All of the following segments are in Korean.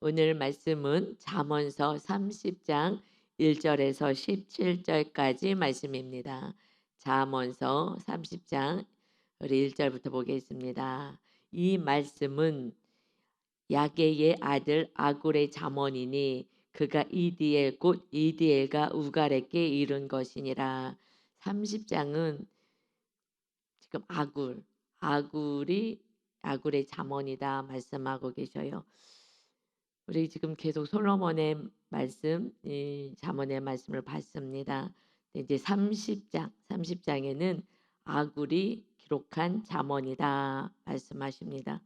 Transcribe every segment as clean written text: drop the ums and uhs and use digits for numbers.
오늘 말씀은 잠언서 30장 1절에서 17절까지 말씀입니다. 잠언서 30장 우리 1절부터 보겠습니다. 이 말씀은 야게의 아들 아굴의 잠언이니 그가 이디엘 곧 이디엘과 우갈에게 이른 것이니라. 30장은 지금 아굴의 잠언이다 말씀하고 계셔요. 우리 지금 계속 솔로몬의 말씀, 이 잠언의 말씀을 봤습니다. 이제 30장에는 아굴이 기록한 잠언이다 말씀하십니다.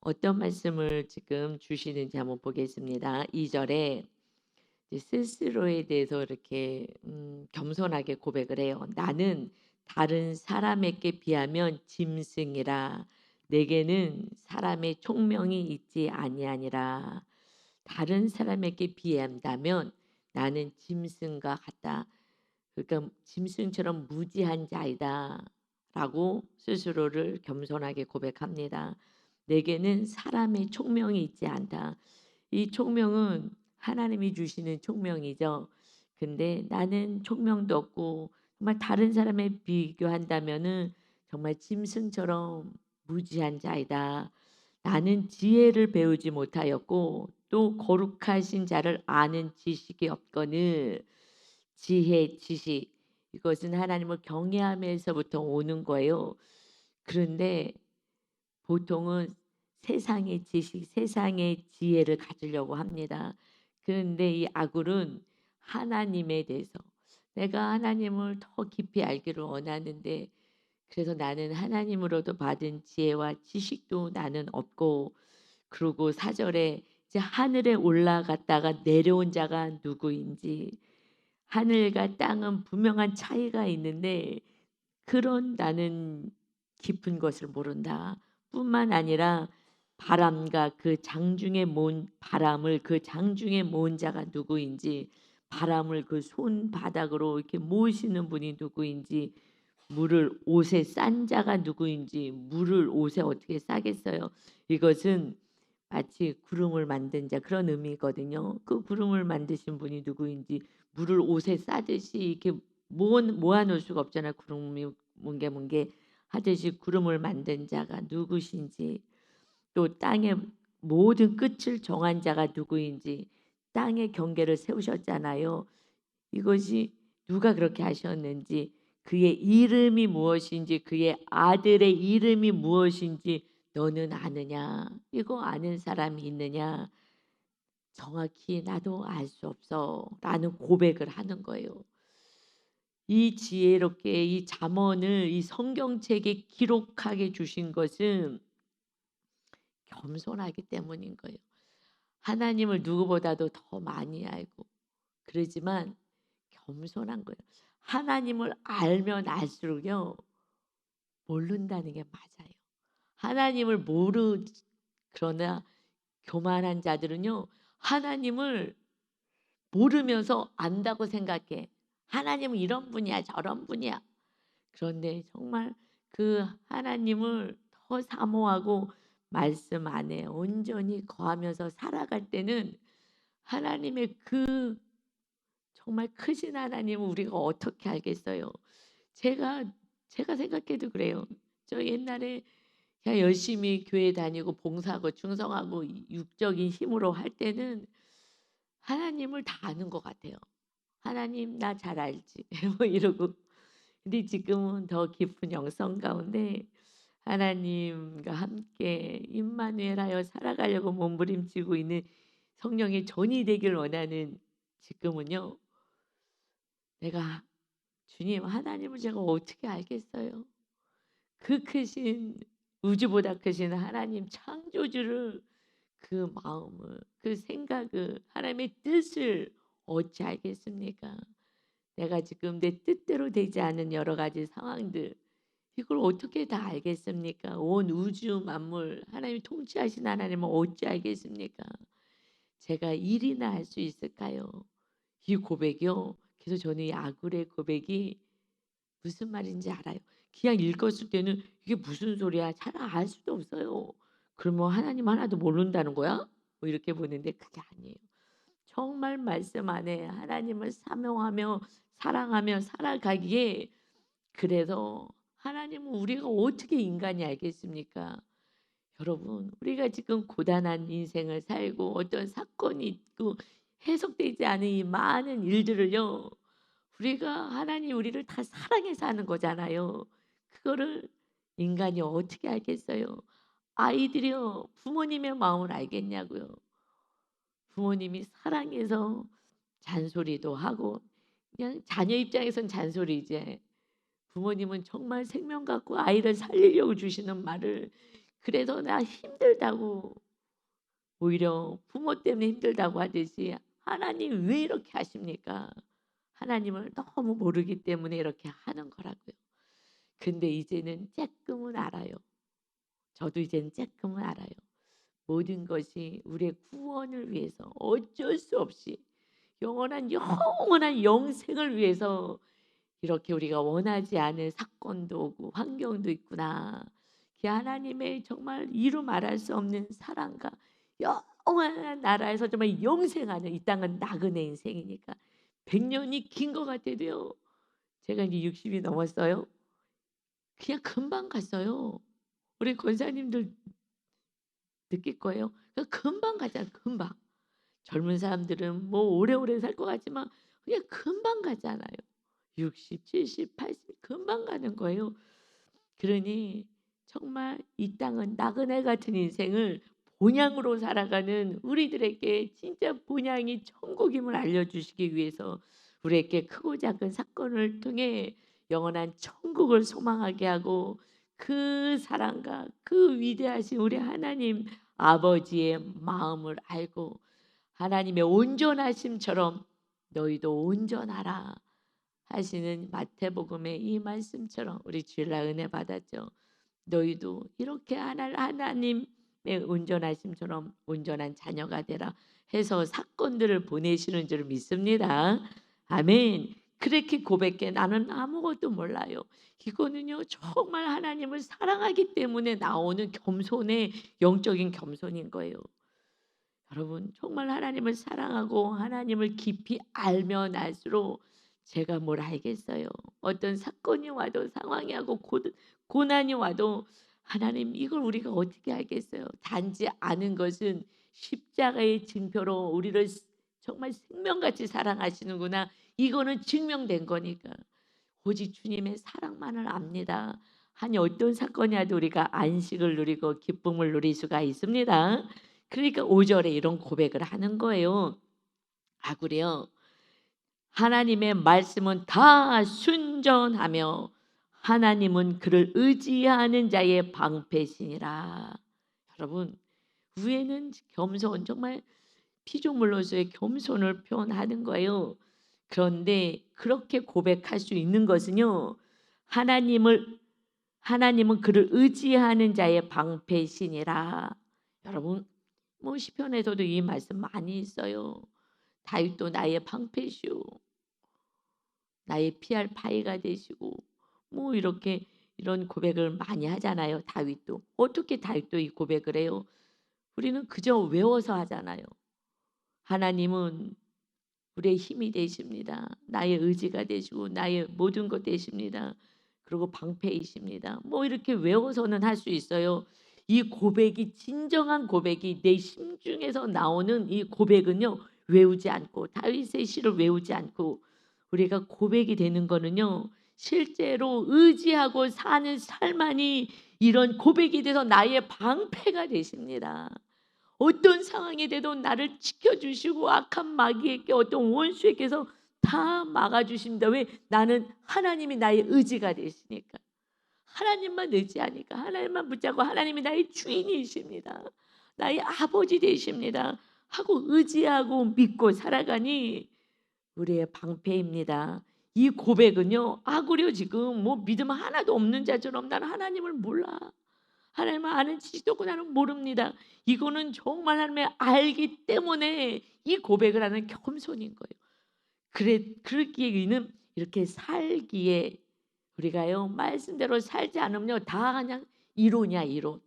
어떤 말씀을 지금 주시는지 한번 보겠습니다. 2절에 스스로에 대해서 이렇게 겸손하게 고백을 해요. 나는 다른 사람에게 비하면 짐승이라. 내게는 사람의 총명이 있지 아니하니라. 다른 사람에게 비한다면 나는 짐승과 같다. 그러니까 짐승처럼 무지한 자이다 라고 스스로를 겸손하게 고백합니다. 내게는 사람의 총명이 있지 않다. 이 총명은 하나님이 주시는 총명이죠. 근데 나는 총명도 없고 정말 다른 사람에 비교한다면은 정말 짐승처럼 무지한 자이다. 나는 지혜를 배우지 못하였고 또 거룩하신 자를 아는 지식이 없거늘. 지혜, 지식 이것은 하나님을 경외함에서부터 오는 거예요. 그런데 보통은 세상의 지식, 세상의 지혜를 가지려고 합니다. 그런데 이 아굴은 하나님에 대해서 내가 하나님을 더 깊이 알기를 원하는데 그래서 나는 하나님으로도 받은 지혜와 지식도 나는 없고 그리고 4절에 이제 하늘에 올라갔다가 내려온 자가 누구인지 하늘과 땅은 분명한 차이가 있는데 그런 나는 깊은 것을 모른다. 뿐만 아니라 바람과 그 장중에 모은 바람을 그 장중에 모은 자가 누구인지 바람을 그 손바닥으로 이렇게 모으시는 분이 누구인지 물을 옷에 싼 자가 누구인지 물을 옷에 어떻게 싸겠어요. 이것은 마치 구름을 만든 자 그런 의미거든요. 그 구름을 만드신 분이 누구인지 물을 옷에 싸듯이 이렇게 모아 놓을 수가 없잖아요. 구름이 뭉게뭉게 하듯이 구름을 만든 자가 누구신지 또 땅의 모든 끝을 정한 자가 누구인지 땅의 경계를 세우셨잖아요. 이것이 누가 그렇게 하셨는지 그의 이름이 무엇인지 그의 아들의 이름이 무엇인지 너는 아느냐? 이거 아는 사람이 있느냐? 정확히 나도 알 수 없어 라는 고백을 하는 거예요. 이 지혜롭게 이 잠언을 이 성경책에 기록하게 주신 것은 겸손하기 때문인 거예요. 하나님을 누구보다도 더 많이 알고 그러지만 겸손한 거예요. 하나님을 알면 알수록요 모른다는 게 맞아요. 하나님을 그러나 교만한 자들은요 하나님을 모르면서 안다고 생각해. 하나님은 이런 분이야 저런 분이야. 그런데 정말 그 하나님을 더 사모하고 말씀 안에 온전히 거하면서 살아갈 때는 하나님의 그 정말 크신 하나님을 우리가 어떻게 알겠어요. 제가 제가 생각해도 그래요. 저 옛날에 그냥 열심히 교회 다니고 봉사하고 충성하고 육적인 힘으로 할 때는 하나님을 다 아는 것 같아요. 하나님 나 잘 알지 뭐 이러고. 근데 지금은 더 깊은 영성 가운데 하나님과 함께 임마누엘하여 살아가려고 몸부림치고 있는 성령의 전이 되길 원하는 지금은요. 내가 주님 하나님을 제가 어떻게 알겠어요. 그 크신 우주보다 크신 하나님 창조주를 그 마음을 그 생각을 하나님의 뜻을 어찌 알겠습니까? 내가 지금 내 뜻대로 되지 않은 여러 가지 상황들 이걸 어떻게 다 알겠습니까? 온 우주 만물 하나님이 통치하신 하나님을 어찌 알겠습니까? 제가 일이나 할 수 있을까요? 이 고백이요. 그래서 저는 이 아굴의 고백이 무슨 말인지 알아요. 그냥 읽었을 때는 이게 무슨 소리야? 잘 알 수도 없어요. 그러면 하나님 하나도 모른다는 거야? 뭐 이렇게 보는데 그게 아니에요. 정말 말씀 안에 하나님을 사모하며 사랑하며 살아가기에 그래서 하나님은 우리가 어떻게 인간이 알겠습니까? 여러분 우리가 지금 고단한 인생을 살고 어떤 사건이 있고 해석되지 않은 이 많은 일들을요. 우리가 하나님 우리를 다 사랑해서 하는 거잖아요. 그거를 인간이 어떻게 알겠어요? 아이들이요. 부모님의 마음을 알겠냐고요. 부모님이 사랑해서 잔소리도 하고 그냥 자녀 입장에선 잔소리지. 부모님은 정말 생명 갖고 아이를 살리려고 주시는 말을 그래서 나 힘들다고 오히려 부모 때문에 힘들다고 하듯이 하나님 왜 이렇게 하십니까? 하나님을 너무 모르기 때문에 이렇게 하는 거라고요. 근데 이제는 쬐끔은 알아요. 저도 이제는 쬐끔은 알아요. 모든 것이 우리의 구원을 위해서 어쩔 수 없이 영원한 영생을 위해서 이렇게 우리가 원하지 않은 사건도 오고 환경도 있구나. 그 하나님의 정말 이루 말할 수 없는 사랑과 영원한 나라에서 정말 영생하는 이 땅은 나그네 인생이니까 100년이 긴 것 같아도요. 제가 이제 60이 넘었어요. 그냥 금방 갔어요. 우리 권사님들 느낄 거예요. 금방 가잖아 금방. 젊은 사람들은 뭐 오래오래 살 것 같지만 그냥 금방 가잖아요. 60, 70, 80 금방 가는 거예요. 그러니 정말 이 땅은 나그네 같은 인생을 본향으로 살아가는 우리들에게 진짜 본향이 천국임을 알려주시기 위해서 우리에게 크고 작은 사건을 통해 영원한 천국을 소망하게 하고 그 사랑과 그 위대하신 우리 하나님 아버지의 마음을 알고 하나님의 온전하심처럼 너희도 온전하라 하시는 마태복음의 이 말씀처럼 우리 주일날 은혜 받았죠. 너희도 이렇게 하나님의 온전하심처럼 온전한 자녀가 되라 해서 사건들을 보내시는 줄 믿습니다. 아멘. 그렇게 고백해 나는 아무것도 몰라요. 이거는요 정말 하나님을 사랑하기 때문에 나오는 겸손의 영적인 겸손인 거예요. 여러분 정말 하나님을 사랑하고 하나님을 깊이 알면 알수록 제가 뭘 알겠어요. 어떤 사건이 와도 상황이 하고 고난이 와도 하나님 이걸 우리가 어떻게 알겠어요. 단지 아는 것은 십자가의 증표로 우리를 정말 생명같이 사랑하시는구나. 이거는 증명된 거니까. 오직 주님의 사랑만을 압니다. 하니 어떤 사건이 와도 우리가 안식을 누리고 기쁨을 누릴 수가 있습니다. 그러니까 5절에 이런 고백을 하는 거예요. 아 그래요. 하나님의 말씀은 다 순전하며 하나님은 그를 의지하는 자의 방패시니라. 여러분 위에는 겸손 정말 피조물로서의 겸손을 표현하는 거예요. 그런데 그렇게 고백할 수 있는 것은요. 하나님은 그를 의지하는 자의 방패시니라. 여러분 뭐 시편에서도 이 말씀 많이 있어요. 다윗도 나의 방패시오. 나의 피할 바위가 되시고 뭐 이렇게 이런 고백을 많이 하잖아요. 다윗도. 어떻게 다윗도 이 고백을 해요? 우리는 그저 외워서 하잖아요. 하나님은 우리의 힘이 되십니다. 나의 의지가 되시고 나의 모든 것 되십니다. 그리고 방패이십니다. 뭐 이렇게 외워서는 할 수 있어요. 이 고백이 진정한 고백이 내 심중에서 나오는 이 고백은요. 외우지 않고 다윗의 시를 외우지 않고 우리가 고백이 되는 거는요. 실제로 의지하고 사는 삶만이 이런 고백이 돼서 나의 방패가 되십니다. 어떤 상황이 돼도 나를 지켜주시고 악한 마귀에게 어떤 원수에게서 다 막아주십니다. 왜? 나는 하나님이 나의 의지가 되시니까. 하나님만 의지하니까 하나님만 붙잡고 하나님이 나의 주인이십니다. 나의 아버지 되십니다. 하고 의지하고 믿고 살아가니 우리의 방패입니다. 이 고백은요. 아구려 지금 뭐 믿음 하나도 없는 자처럼 나는 하나님을 몰라. 하나님을 아는 지식도 없고 나는 모릅니다. 이거는 정말 하나님을 알기 때문에 이 고백을 하는 겸손인 거예요. 그러기에는 이렇게 살기에 우리가요 말씀대로 살지 않으면요 다 그냥 이론이야 이론.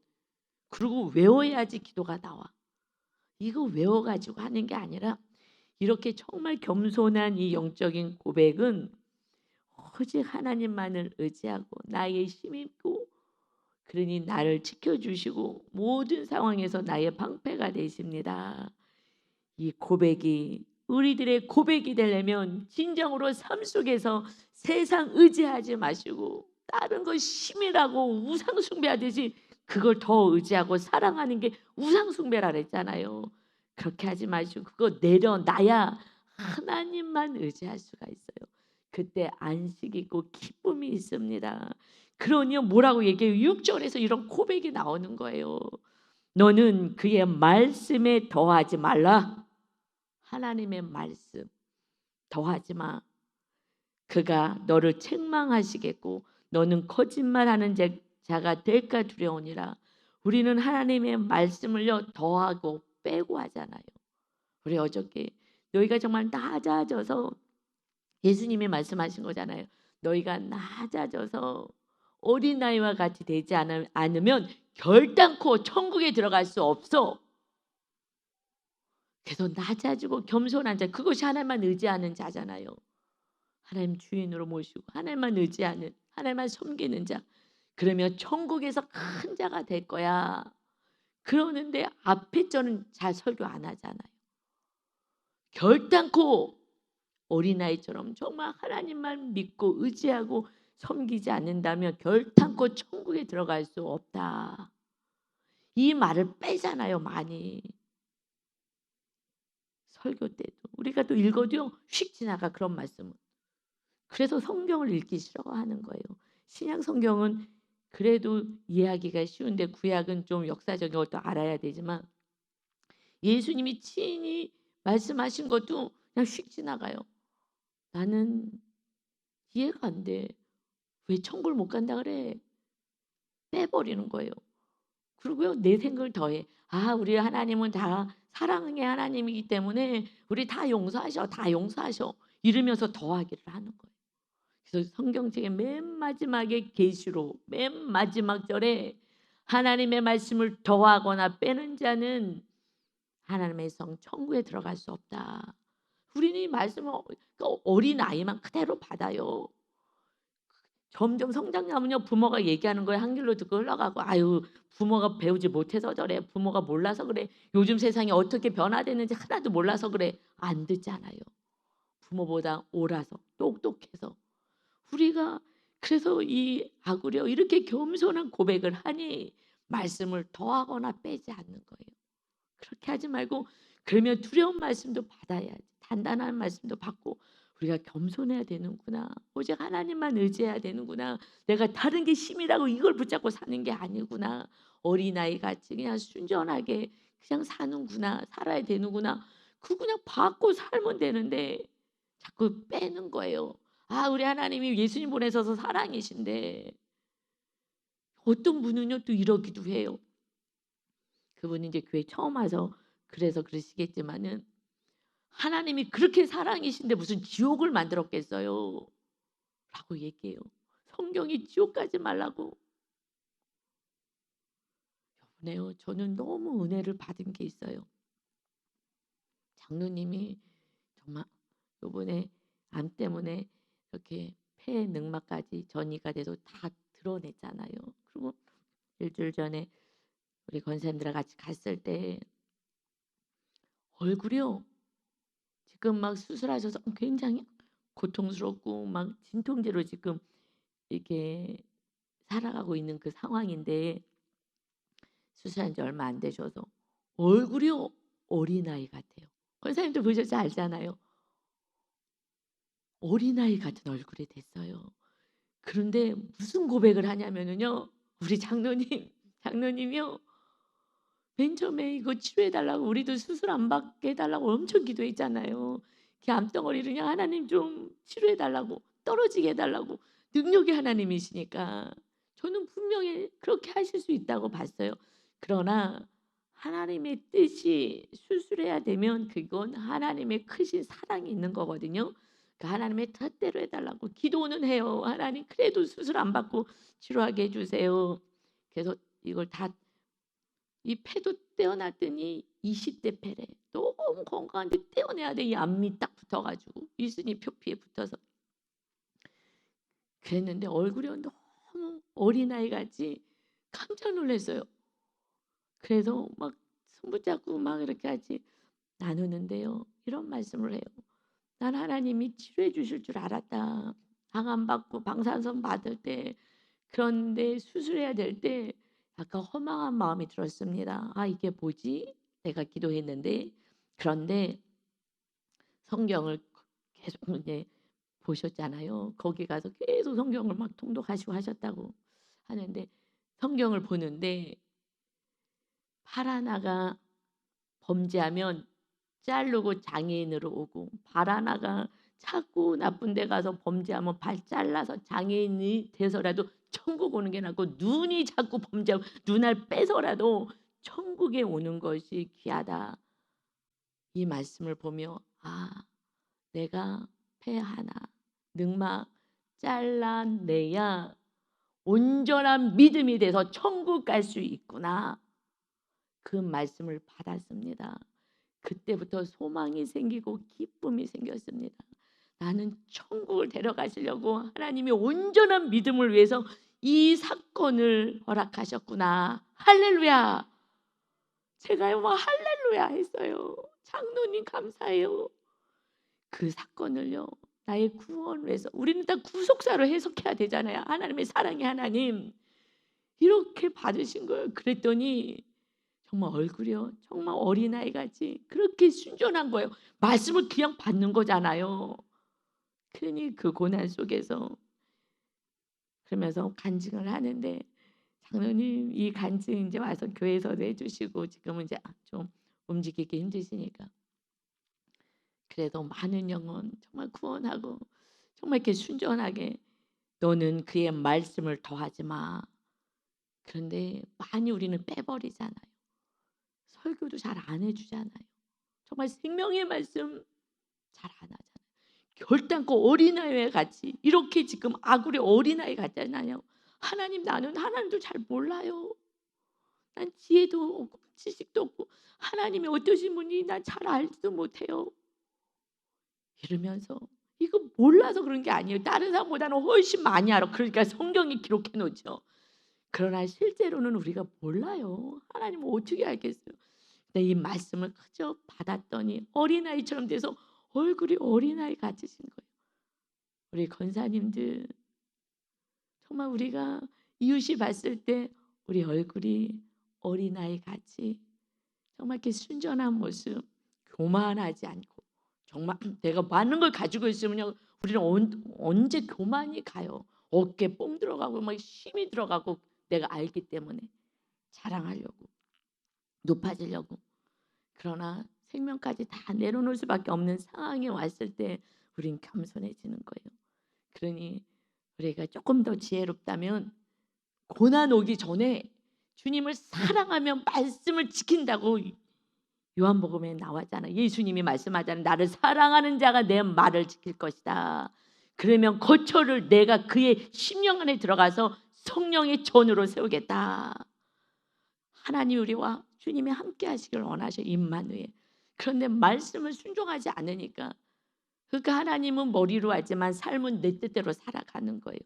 그리고 외워야지 기도가 나와. 이거 외워 가지고 하는 게 아니라 이렇게 정말 겸손한 이 영적인 고백은 오직 하나님만을 의지하고 나의 힘 있고 그러니 나를 지켜주시고 모든 상황에서 나의 방패가 되십니다. 이 고백이 우리들의 고백이 되려면 진정으로 삶 속에서 세상 의지하지 마시고 다른 거 힘이라고 우상 숭배하듯이 그걸 더 의지하고 사랑하는 게 우상 숭배라 그랬잖아요. 그렇게 하지 마시고 그거 내려놔야 하나님만 의지할 수가 있어요. 그때 안식이 있고 기쁨이 있습니다. 그러니 뭐라고 얘기해요? 6절에서 이런 고백이 나오는 거예요. 너는 그의 말씀에 더하지 말라. 하나님의 말씀 더하지 마. 그가 너를 책망하시겠고 너는 거짓말하는 자가 될까 두려우니라. 우리는 하나님의 말씀을요 더하고 빼고 하잖아요. 우리 어저께 너희가 정말 낮아져서 예수님이 말씀하신 거잖아요. 너희가 낮아져서 어린아이와 같이 되지 않으면 결단코 천국에 들어갈 수 없어. 그래서 낮아지고 겸손한 자, 그것이 하나님만 의지하는 자잖아요. 하나님 주인으로 모시고 하나님만 의지하는, 하나님만 섬기는 자. 그러면 천국에서 큰 자가 될 거야. 그러는데 앞에 저는 잘 설교 안 하잖아요. 결단코 어린아이처럼 정말 하나님만 믿고 의지하고 섬기지 않는다면 결단코 천국에 들어갈 수 없다. 이 말을 빼잖아요, 많이. 설교 때도. 우리가 또 읽어도요, 휙 지나가 그런 말씀은. 그래서 성경을 읽기 싫어하는 거예요. 신약 성경은 그래도 이해하기가 쉬운데 구약은 좀 역사적인 것도 알아야 되지만 예수님이 친히 말씀하신 것도 그냥 휙 지나가요. 나는 이해가 안 돼. 왜 천국을 못 간다 그래? 빼버리는 거예요. 그리고요 내 생각을 더해. 아 우리 하나님은 다 사랑의 하나님이기 때문에 우리 다 용서하셔. 다 용서하셔. 이러면서 더하기를 하는 거예요. 그래서 성경책의 맨 마지막에 계시록 맨 마지막 절에 하나님의 말씀을 더하거나 빼는 자는 하나님의 성 천국에 들어갈 수 없다. 우리는 이 말씀을 어린아이만 그대로 받아요. 점점 성장하면요 부모가 얘기하는 거에 한 길로 듣고 흘러가고 아유 부모가 배우지 못해서 저래. 부모가 몰라서 그래. 요즘 세상이 어떻게 변화됐는지 하나도 몰라서 그래. 안 듣잖아요. 부모보다 옳아서 똑똑해서. 우리가 그래서 이 아구려 이렇게 겸손한 고백을 하니 말씀을 더하거나 빼지 않는 거예요. 그렇게 하지 말고 그러면 두려운 말씀도 받아야지. 단단한 말씀도 받고 우리가 겸손해야 되는구나. 오직 하나님만 의지해야 되는구나. 내가 다른 게 힘이라고 이걸 붙잡고 사는 게 아니구나. 어린아이 같이 그냥 순전하게 그냥 사는구나. 살아야 되는구나. 그 그냥 받고 살면 되는데 자꾸 빼는 거예요. 아 우리 하나님이 예수님 보내셔서 사랑이신데 어떤 분은요 또 이러기도 해요. 그분이 이제 교회 처음 와서 그래서 그러시겠지만은 하나님이 그렇게 사랑이신데 무슨 지옥을 만들었겠어요? 라고 얘기해요. 성경이 지옥 가지 말라고. 네요. 저는 너무 은혜를 받은 게 있어요. 장로님이 정말 요번에 암 때문에 이렇게 폐 늑막까지 전이가 돼서 다 드러냈잖아요. 그리고 일주일 전에 우리 권사님들과 같이 갔을 때 얼굴이요. 지금 막 수술하셔서 굉장히 고통스럽고 막 진통제로 지금 이렇게 살아가고 있는 그 상황인데 수술한 지 얼마 안 되셔서 얼굴이요. 어린아이 같아요. 권사님도 보셔서 알잖아요. 어린아이 같은 얼굴이 됐어요. 그런데 무슨 고백을 하냐면은요. 우리 장로님이요. 맨 처음에 이거 치료해 달라고 우리도 수술 안 받게 해 달라고 엄청 기도했잖아요. 그 암덩어리를 그냥 하나님 좀 치료해 달라고 떨어지게 해 달라고 능력이 하나님이시니까 저는 분명히 그렇게 하실 수 있다고 봤어요. 그러나 하나님의 뜻이 수술해야 되면 그건 하나님의 크신 사랑이 있는 거거든요. 그 하나님의 뜻대로 해 달라고 기도는 해요. 하나님 그래도 수술 안 받고 치료하게 해 주세요. 그래서 이걸 다 이 폐도 떼어놨더니 20대 폐래. 너무 건강한데 떼어내야 돼. 이 앞니 딱 붙어 가지고 이순이 표피에 붙어서. 그랬는데 얼굴이 너무 어린아이 같이 깜짝 놀랐어요. 그래서 막 손 붙잡고 막 이렇게 같이 나누는데요. 이런 말씀을 해요. "난 하나님이 치료해 주실 줄 알았다. 항암 받고 방사선 받을 때 그런데 수술해야 될 때 약간 허망한 마음이 들었습니다. '아 이게 뭐지?' 내가 기도했는데 그런데 성경을 계속 이제 보셨잖아요. 거기 가서 계속 성경을 막 통독하시고 하셨다고 하는데 성경을 보는데 팔 하나가 범죄하면 자르고 장애인으로 오고 발 하나가 자꾸 나쁜 데 가서 범죄하면 발 잘라서 장애인이 돼서라도 천국 오는 게 낫고 눈이 자꾸 범죄하고 눈알 빼서라도 천국에 오는 것이 귀하다. 이 말씀을 보며 '아 내가 폐 하나 능막 잘라내야 온전한 믿음이 돼서 천국 갈 수 있구나.' 그 말씀을 받았습니다. 그때부터 소망이 생기고 기쁨이 생겼습니다. '나는 천국을 데려가시려고 하나님이 온전한 믿음을 위해서 이 사건을 허락하셨구나. 할렐루야.' 제가요 막 할렐루야 했어요. 장로님 감사해요. 그 사건을요 나의 구원을 위해서 우리는 다 구속사로 해석해야 되잖아요. 하나님의 사랑의 하나님 이렇게 받으신 거예요. 그랬더니 정말 얼굴이요 정말 어린아이 같이 그렇게 순전한 거예요. 말씀을 그냥 받는 거잖아요. 그러니 그 고난 속에서 그러면서 간증을 하는데 장로님 이 간증 인제 와서 교회에서도 해 주시고 지금은 이제 좀 움직이기 힘드시니까 그래도 많은 영혼 정말 구원하고 정말 이렇게 순전하게 "너는 그의 말씀을 더하지 마." 그런데 많이 우리는 빼버리잖아요. 설교도 잘 안 해 주잖아요. 정말 생명의 말씀 잘 안 하잖아요. 결단코 어린아이와 같이 이렇게 지금 아구리 어린아이 같잖아요. 하나님 나는 하나님도 잘 몰라요. 난 지혜도 없고 지식도 없고 하나님이 어떠신 분인지 난 잘 알지도 못해요. 이러면서 이거 몰라서 그런 게 아니에요. 다른 사람보다는 훨씬 많이 알아. 그러니까 성경에 기록해 놓죠. 그러나 실제로는 우리가 몰라요. 하나님은 어떻게 알겠어요. 근데 이 말씀을 그저 받았더니 어린아이처럼 돼서 얼굴이 어린아이 같으신 거예요. 우리 권사님들 정말 우리가 이웃이 봤을 때 우리 얼굴이 어린아이 같이 정말 이렇게 순전한 모습 교만하지 않고 정말 내가 많은 걸 가지고 있으면요 우리는 언제 교만이 가요. 어깨 뽕 들어가고 막 힘이 들어가고 내가 알기 때문에 자랑하려고 높아지려고 그러나 생명까지 다 내려놓을 수밖에 없는 상황이 왔을 때 우린 겸손해지는 거예요. 그러니 우리가 조금 더 지혜롭다면 고난 오기 전에 주님을 사랑하며 말씀을 지킨다고 요한복음에 나왔잖아요. 예수님이 말씀하잖아요. 나를 사랑하는 자가 내 말을 지킬 것이다. 그러면 거처를 내가 그의 심령 안에 들어가서 성령의 전으로 세우겠다. 하나님 우리와 주님이 함께 하시길 원하셔 임마누엘. 그런데 말씀을 순종하지 않으니까 그러니까 하나님은 머리로 하지만 삶은 내 뜻대로 살아가는 거예요.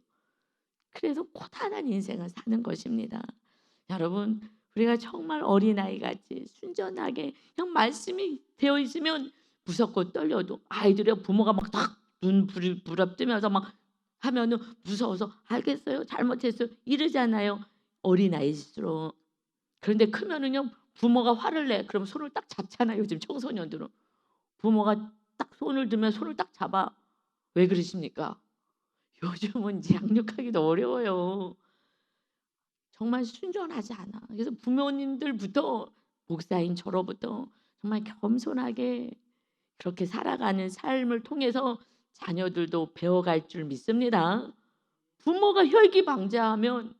그래서 고단한 인생을 사는 것입니다. 여러분 우리가 정말 어린아이같이 순전하게 그냥 말씀이 되어 있으면 무섭고 떨려도 아이들이 부모가 막 탁 눈 부릅뜨면서 막 하면은 무서워서 "알겠어요. 잘못했어요." 이러잖아요 어린아이일수록. 그런데 크면은요 부모가 화를 내. 그럼 손을 딱 잡잖아요 요즘 청소년들은. 부모가 딱 손을 들면 손을 딱 잡아. 왜 그러십니까? 요즘은 이제 양육하기도 어려워요. 정말 순전하지 않아. 그래서 부모님들부터 목사인 저로부터 정말 겸손하게 그렇게 살아가는 삶을 통해서 자녀들도 배워갈 줄 믿습니다. 부모가 혈기방자하면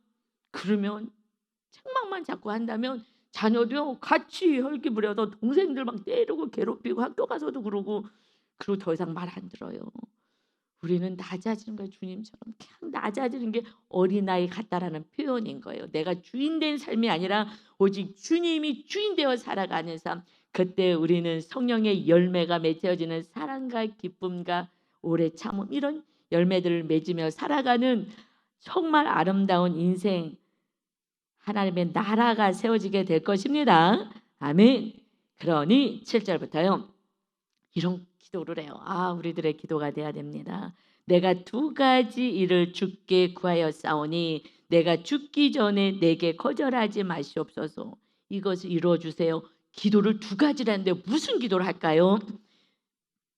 그러면 책망만 자꾸 한다면 자녀도 같이 혈기 부려서 동생들 막 때리고 괴롭히고 학교 가서도 그러고 그리고 더 이상 말 안 들어요. 우리는 낮아지는 거예요. 주님처럼 그냥 낮아지는 게 어린아이 같다라는 표현인 거예요. 내가 주인 된 삶이 아니라 오직 주님이 주인 되어 살아가는 삶. 그때 우리는 성령의 열매가 맺어지는 사랑과 기쁨과 오래 참음 이런 열매들을 맺으며 살아가는 정말 아름다운 인생 하나님의 나라가 세워지게 될 것입니다. 아멘. 그러니 7절부터요. 이런 기도를 해요. 우리들의 기도가 돼야 됩니다. 내가 두 가지 일을 주께 구하여 싸우니 내가 죽기 전에 내게 거절하지 마시옵소서. 이것을 이루어 주세요. 기도를 두 가지라는데 무슨 기도를 할까요?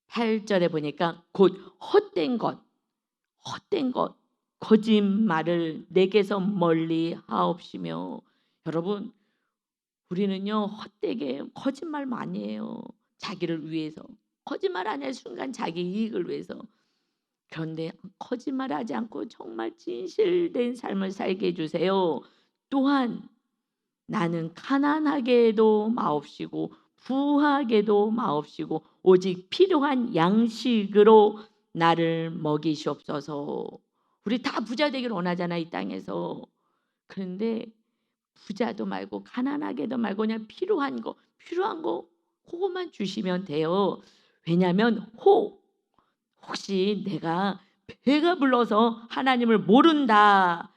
8절에 보니까 곧 헛된 것, 거짓말을 내게서 멀리 하옵시며. 여러분, 우리는요 헛되게 거짓말 많이 해요. 자기를 위해서 거짓말하는 순간 자기 이익을 위해서. 그런데 거짓말하지 않고 정말 진실된 삶을 살게 해주세요. 또한 나는 가난하게도 마옵시고 부하게도 마옵시고 오직 필요한 양식으로 나를 먹이시옵소서. 우리 다 부자 되기를 원하잖아 이 땅에서. 그런데 부자도 말고 가난하게도 말고 그냥 필요한 거 그것만 주시면 돼요. 왜냐하면 혹시 내가 배가 불러서 하나님을 모른다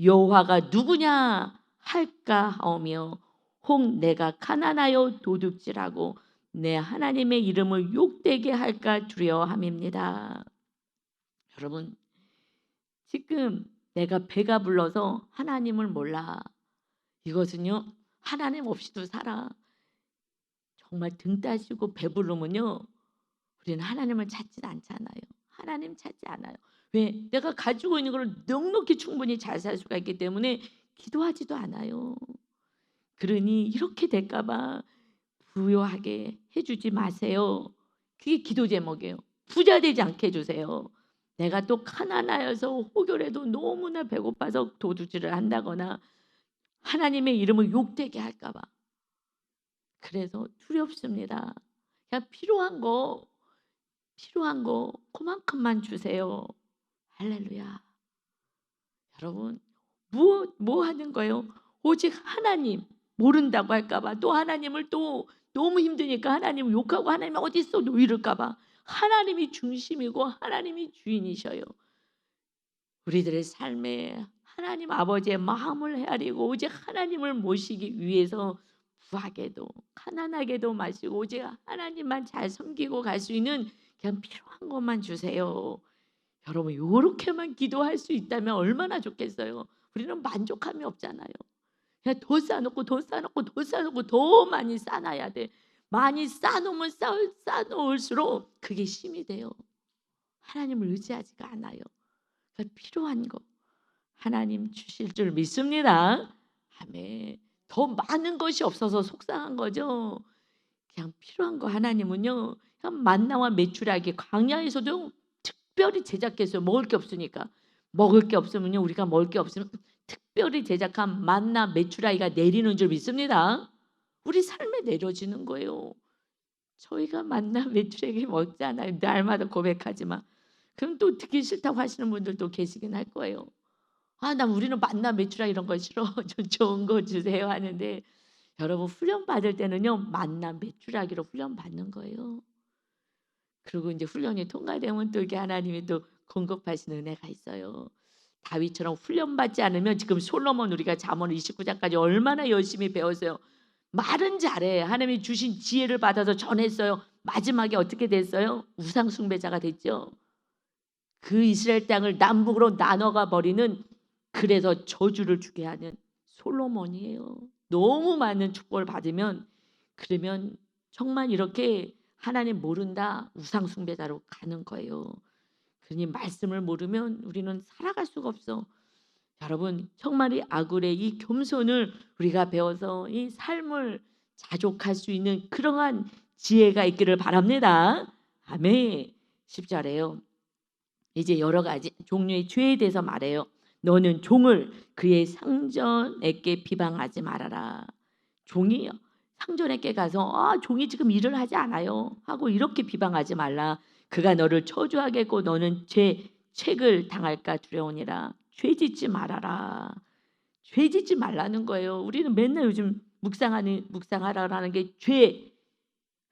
여호와가 누구냐 할까 하오며 혹 내가 가난하여 도둑질하고 내 하나님의 이름을 욕되게 할까 두려워함입니다. 여러분, 지금 내가 배가 불러서 하나님을 몰라. 이것은요 하나님 없이도 살아. 정말 등 따시고 배부르면요 우리는 하나님을 찾지 않잖아요. 하나님 찾지 않아요. 왜? 내가 가지고 있는 걸 넉넉히 충분히 잘 살 수가 있기 때문에 기도하지도 않아요. 그러니 이렇게 될까 봐 부요하게 해주지 마세요. 그게 기도 제목이에요. 부자 되지 않게 해주세요. 내가 또 가난하여서 혹여라도 너무나 배고파서 도둑질을 한다거나 하나님의 이름을 욕되게 할까 봐. 그래서 두렵습니다. 그냥 필요한 거 그만큼만 주세요. 할렐루야. 여러분, 뭐 하는 거예요? 오직 하나님 모른다고 할까 봐. 또 하나님을 또 너무 힘드니까 하나님 욕하고 하나님 어디 있어 이럴까 봐. 하나님이 중심이고 하나님이 주인이셔요. 우리들의 삶에 하나님 아버지의 마음을 헤아리고 오직 하나님을 모시기 위해서 부하게도 가난하게도 마시고 오직 하나님만 잘 섬기고 갈 수 있는 그냥 필요한 것만 주세요. 여러분 요렇게만 기도할 수 있다면 얼마나 좋겠어요. 우리는 만족함이 없잖아요. 그냥 더 쌓아놓고 더 많이 쌓아놔야 돼. 많이 쌓아놓으면 쌓아놓을수록 그게 힘이 돼요. 하나님을 의지하지가 않아요. 그러니까 필요한 거 하나님 주실 줄 믿습니다. 아멘. 더 많은 것이 없어서 속상한 거죠. 그냥 필요한 거 하나님은요. 그냥 만나와 메추라기 광야에서도 특별히 제작했어요. 먹을 게 없으니까. 먹을 게 없으면요. 우리가 먹을 게 없으면 특별히 제작한 만나 메추라기가 내리는 줄 믿습니다. 우리 삶에 내려지는 거예요. 저희가 만나 메추라기 먹잖아요. 날마다 고백하지만. 그럼 또 듣기 싫다고 하시는 분들도 계시긴 할 거예요. 나 우리는 만나 메추라기 이런 거 싫어. 좀 좋은 거 주세요 하는데 여러분 훈련 받을 때는요. 만나 메추라기로 훈련 받는 거예요. 그리고 이제 훈련이 통과되면 또 이게 하나님이 또 공급하시는 은혜가 있어요. 다윗처럼 훈련받지 않으면 지금 솔로몬 우리가 잠언 29장까지 얼마나 열심히 배웠어요. 말은 잘해. 하나님이 주신 지혜를 받아서 전했어요. 마지막에 어떻게 됐어요? 우상 숭배자가 됐죠. 그 이스라엘 땅을 남북으로 나눠가 버리는 그래서 저주를 주게 하는 솔로몬이에요. 너무 많은 축복을 받으면 그러면 정말 이렇게 하나님 모른다 우상 숭배자로 가는 거예요. 그러니 말씀을 모르면 우리는 살아갈 수가 없어. 여러분 정말 이 아굴의 이 겸손을 우리가 배워서 이 삶을 자족할 수 있는 그러한 지혜가 있기를 바랍니다. 아멘. 10절에요. 이제 여러 가지 종류의 죄에 대해서 말해요. 너는 종을 그의 상전에게 비방하지 말아라. 종이요. 상전에게 가서 "아 종이 지금 일을 하지 않아요." 하고 이렇게 비방하지 말라. 그가 너를 저주하겠고 너는 책을 당할까 두려우니라. 죄짓지 말아라. 죄짓지 말라는 거예요. 우리는 맨날 요즘 묵상하라라는 게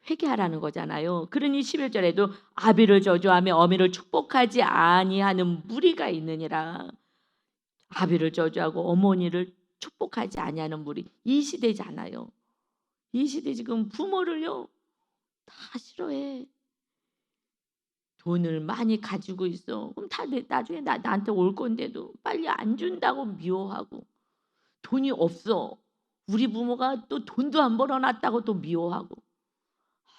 회개하라는 거잖아요. 그러니 11절에도 아비를 저주하며 어미를 축복하지 아니하는 무리가 있느니라. 아비를 저주하고 어머니를 축복하지 아니하는 무리. 이 시대잖아요. 이 시대 지금 부모를요 다 싫어해. 돈을 많이 가지고 있어. 그럼 다 나중에 나한테 올 건데도 빨리 안 준다고 미워하고, 돈이 없어. 우리 부모가 또 돈도 안 벌어놨다고 또 미워하고.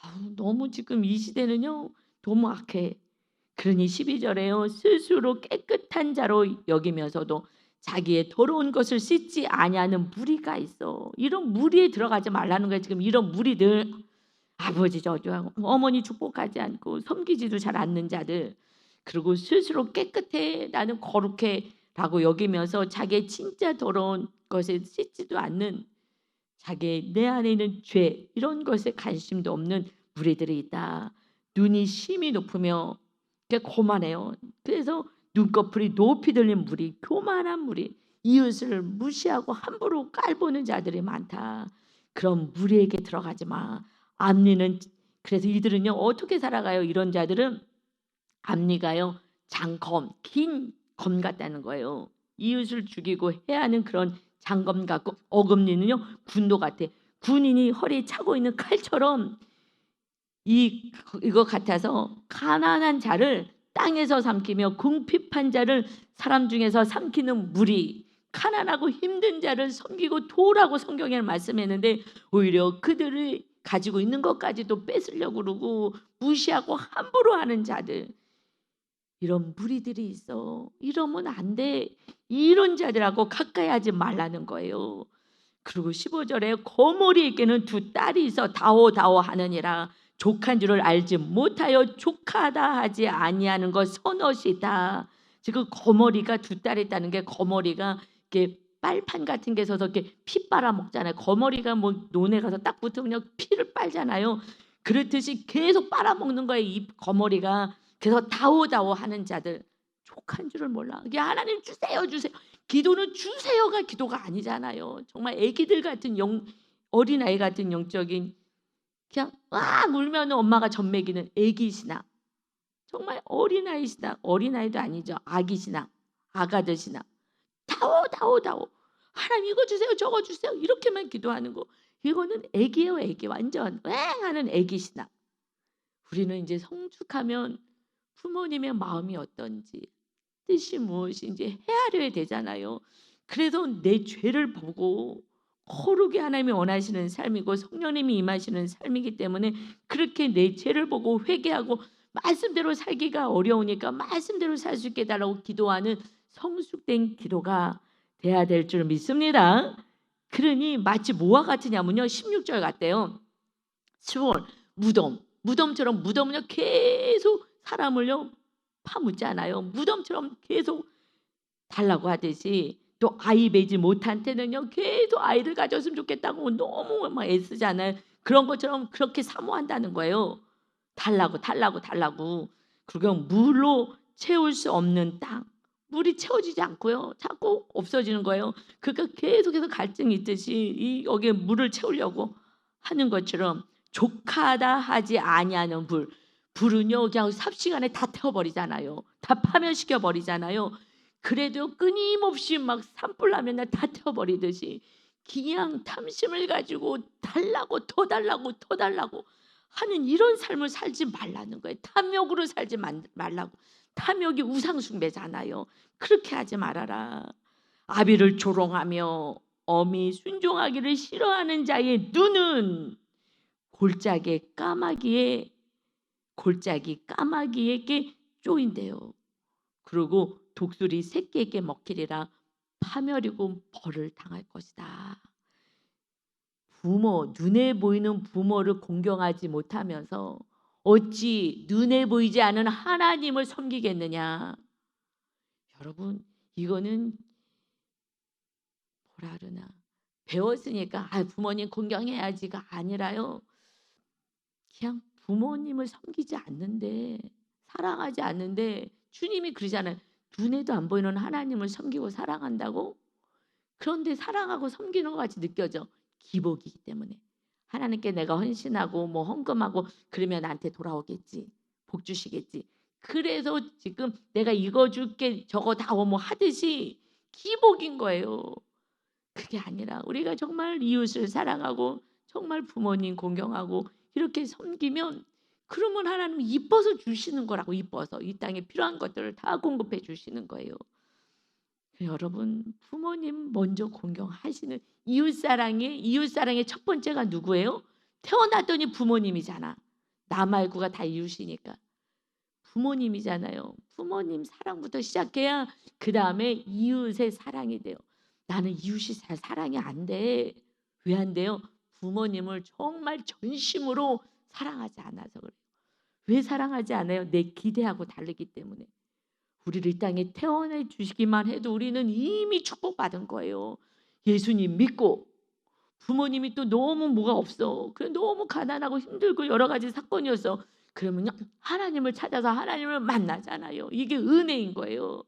아우, 너무 지금 이 시대는요 너무 악해. 그러니 12절에요 스스로 깨끗한 자로 여기면서도 자기의 더러운 것을 씻지 아니하는 무리가 있어. 이런 무리에 들어가지 말라는 거야. 지금 이런 무리들, 아버지 저주하고 어머니 축복하지 않고 섬기지도 잘 않는 자들, 그리고 스스로 깨끗해 나는 거룩해 라고 여기면서 자기의 진짜 더러운 것에 씻지도 않는, 자기의 내 안에 있는 죄 이런 것에 관심도 없는 무리들이 있다. 눈이 심히 높으며 거만해요. 그래서 눈꺼풀이 높이 들린 무리, 교만한 무리, 이웃을 무시하고 함부로 깔보는 자들이 많다. 그런 무리에게 들어가지 마. 앞니는, 그래서 이들은요 어떻게 살아가요? 이런 자들은 앞니가요 장검, 긴 검 같다는 거예요. 이웃을 죽이고 해야 하는 그런 장검 같고, 어금니는요 군도 같아. 군인이 허리에 차고 있는 칼처럼 이거 같아서 가난한 자를 땅에서 삼키며 궁핍한 자를 사람 중에서 삼키는 무리, 가난하고 힘든 자를 섬기고 도우라고 성경에 말씀했는데 오히려 그들이 가지고 있는 것까지도 뺏으려고 그러고 무시하고 함부로 하는 자들, 이런 무리들이 있어. 이러면 안 돼. 이런 자들하고 가까이 하지 말라는 거예요. 그리고 15절에 거머리에게는 두 딸이 있어 다오다오 하느니라. 족한 줄을 알지 못하여 족하다 하지 아니하는 것 선엇이다. 지금 거머리가 두 딸이 있다는 게, 거머리가 이렇게 빨판 같은 게 있어서 이렇게 피 빨아 먹잖아요. 거머리가 뭐 논에 가서 딱 붙으면 그냥 피를 빨잖아요. 그렇듯이 계속 빨아 먹는 거예요. 이 거머리가. 그래서 다오다오 하는 자들, 족한 줄을 몰라. 이게 하나님 주세요 주세요. 기도는 주세요가 기도가 아니잖아요. 정말 아기들 같은 어린아이 같은 영적인, 그냥 막 울면 엄마가 젖 먹이는 아기 신앙. 정말 어린아이 신앙, 어린아이도 아니죠. 아기 신앙, 아가들 신앙. 다오. 하나님 이거 주세요 저거 주세요 이렇게만 기도하는 거. 이거는 아기예요 아기. 완전 하는 아기 신앙. 우리는 이제 성숙하면 부모님의 마음이 어떤지, 뜻이 무엇인지 헤아려야 되잖아요. 그래서 내 죄를 보고 거룩이 하나님이 원하시는 삶이고 성령님이 임하시는 삶이기 때문에 그렇게 내 죄를 보고 회개하고 말씀대로 살기가 어려우니까 말씀대로 살 수 있게 해달라고 기도하는 성숙된 기도가 돼야 될 줄 믿습니다. 그러니 마치 뭐와 같으냐면요 16절 같대요. 수월 무덤처럼, 무덤은요 계속 사람을요 파묻잖아요. 무덤처럼 계속 달라고 하듯이, 또 아이 배지 못한 때는요 계속 아이를 가졌으면 좋겠다고 너무 막 애쓰잖아요. 그런 것처럼 그렇게 사모한다는 거예요. 달라고. 그리고 물로 채울 수 없는 땅, 물이 채워지지 않고요 자꾸 없어지는 거예요. 그러니까 계속해서 갈증이 있듯이 여기에 물을 채우려고 하는 것처럼, 족하다 하지 아니하는 불은요 그냥 삽시간에 다 태워버리잖아요. 다 파멸시켜 버리잖아요. 그래도 끊임없이 막 산불 나면 다 태워버리듯이 그냥 탐심을 가지고 달라고 더 달라고 하는 이런 삶을 살지 말라는 거예요. 탐욕으로 살지 말라고. 탐욕이 우상숭배잖아요. 그렇게 하지 말아라. 아비를 조롱하며 어미 순종하기를 싫어하는 자의 눈은 골짜기 까마귀에게 쪼인대요. 그리고 독수리 새끼에게 먹히리라. 파멸이고 벌을 당할 것이다. 눈에 보이는 부모를 공경하지 못하면서 어찌 눈에 보이지 않는 하나님을 섬기겠느냐. 여러분, 이거는 뭐라 그러나 배웠으니까 '아 부모님 공경해야지.'가 아니라요. 그냥 부모님을 섬기지 않는데, 사랑하지 않는데, 주님이 그러잖아요. 눈에도 안 보이는 하나님을 섬기고 사랑한다고? 그런데 사랑하고 섬기는 것 같이 느껴져. 기복이기 때문에. 하나님께 내가 헌신하고 뭐 헌금하고 그러면 나한테 돌아오겠지. 복 주시겠지. 그래서 지금 내가 이거 줄게 저거 다 뭐 하듯이 기복인 거예요. 그게 아니라 우리가 정말 이웃을 사랑하고 정말 부모님 공경하고 이렇게 섬기면, 그러면 하나님은 이뻐서 주시는 거라고. 이뻐서 이 땅에 필요한 것들을 다 공급해 주시는 거예요. 여러분, 부모님 먼저 공경하시는, 이웃사랑의 첫 번째가 누구예요? 태어났더니 부모님이잖아. 나 말고가 다 이웃이니까 부모님이잖아요. 부모님 사랑부터 시작해야 그다음에 이웃의 사랑이 돼요. 나는 이웃이 잘 사랑이 안 돼. 왜 안 돼요? 부모님을 정말 전심으로 사랑하지 않아서 그래요. 왜 사랑하지 않아요? 내 기대하고 다르기 때문에. 우리를 이 땅에 태어내 주시기만 해도 우리는 이미 축복받은 거예요. 예수님 믿고, 부모님이 또 너무 뭐가 없어. 그래 너무 가난하고 힘들고 여러 가지 사건이었어. 그러면요, 하나님을 찾아서 하나님을 만나잖아요. 이게 은혜인 거예요.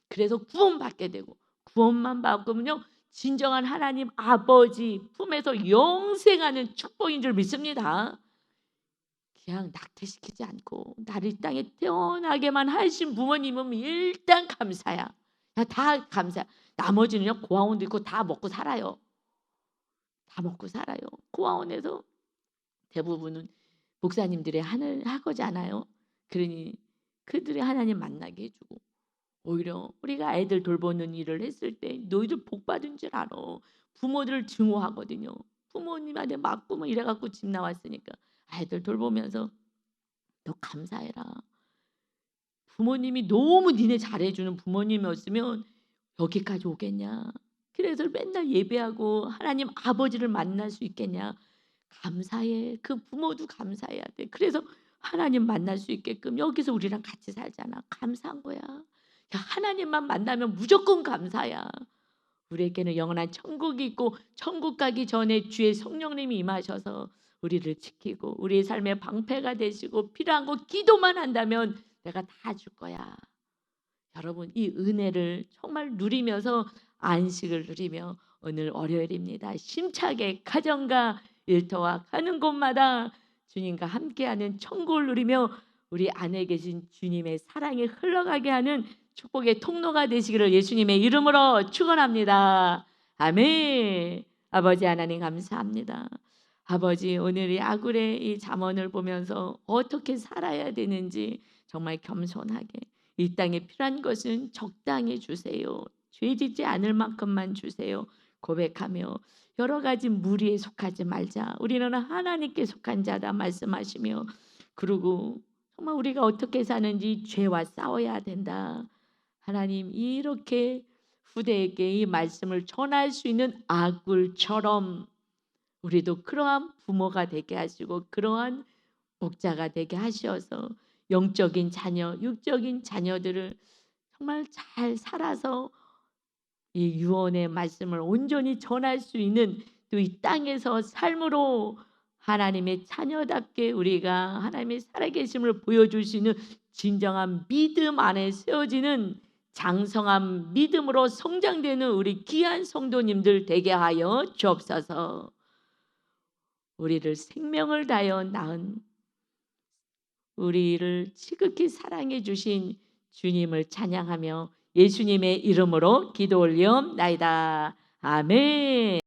그래서 구원받게 되고, 구원만 받으면요, 진정한 하나님 아버지 품에서 영생하는 축복인 줄 믿습니다. 그냥 낙태시키지 않고 나를 이 땅에 태어나게만 하신 부모님은 일단 감사야. 그냥 다 감사. 나머지는요, 고아원도 있고 다 먹고 살아요. 다 먹고 살아요. 고아원에서 대부분은 목사님들이 하는 하거잖아요. 그러니 그들이 하나님 만나게 해주고, 오히려 우리가 아이들 돌보는 일을 했을 때 너희들 복 받은 줄 알아. 부모들을 증오하거든요. 부모님한테 맞고 뭐 이래갖고 집 나왔으니까 아이들 돌보면서 너 감사해라. 부모님이 너무 니네 잘해주는 부모님이었으면 여기까지 오겠냐. 그래서 맨날 예배하고 하나님 아버지를 만날 수 있겠냐. 감사해. 그 부모도 감사해야 돼. 그래서 하나님 만날 수 있게끔 여기서 우리랑 같이 살잖아. 감사한 거야. 야, 하나님만 만나면 무조건 감사야. 우리에게는 영원한 천국이 있고, 천국 가기 전에 주의 성령님이 임하셔서 우리를 지키고 우리의 삶의 방패가 되시고, 필요한 거 기도만 한다면 내가 다 줄 거야. 여러분, 이 은혜를 정말 누리면서 안식을 누리며 오늘 월요일입니다. 심차게 가정과 일터와 가는 곳마다 주님과 함께하는 천국을 누리며 우리 안에 계신 주님의 사랑이 흘러가게 하는 축복의 통로가 되시기를 예수님의 이름으로 축원합니다. 아멘. 아버지 하나님 감사합니다. 아버지, 오늘 이 아굴의 이 잠언을 보면서 어떻게 살아야 되는지 정말 겸손하게, 이 땅에 필요한 것은 적당히 주세요. 죄 짓지 않을 만큼만 주세요. 고백하며 여러 가지 무리에 속하지 말자. 우리는 하나님께 속한 자다 말씀하시며, 그리고 정말 우리가 어떻게 사는지 죄와 싸워야 된다. 하나님, 이렇게 후대에게 이 말씀을 전할 수 있는 아굴처럼 우리도 그러한 부모가 되게 하시고 그러한 목자가 되게 하셔서 영적인 자녀, 육적인 자녀들을 정말 잘 살아서 이 유언의 말씀을 온전히 전할 수 있는, 또 이 땅에서 삶으로 하나님의 자녀답게 우리가 하나님의 살아계심을 보여주시는 진정한 믿음 안에 세워지는 장성한 믿음으로 성장되는 우리 귀한 성도님들 되게 하여 주옵소서. 우리를 생명을 다하여 낳은, 우리를 지극히 사랑해 주신 주님을 찬양하며 예수님의 이름으로 기도 올리옵나이다. 아멘.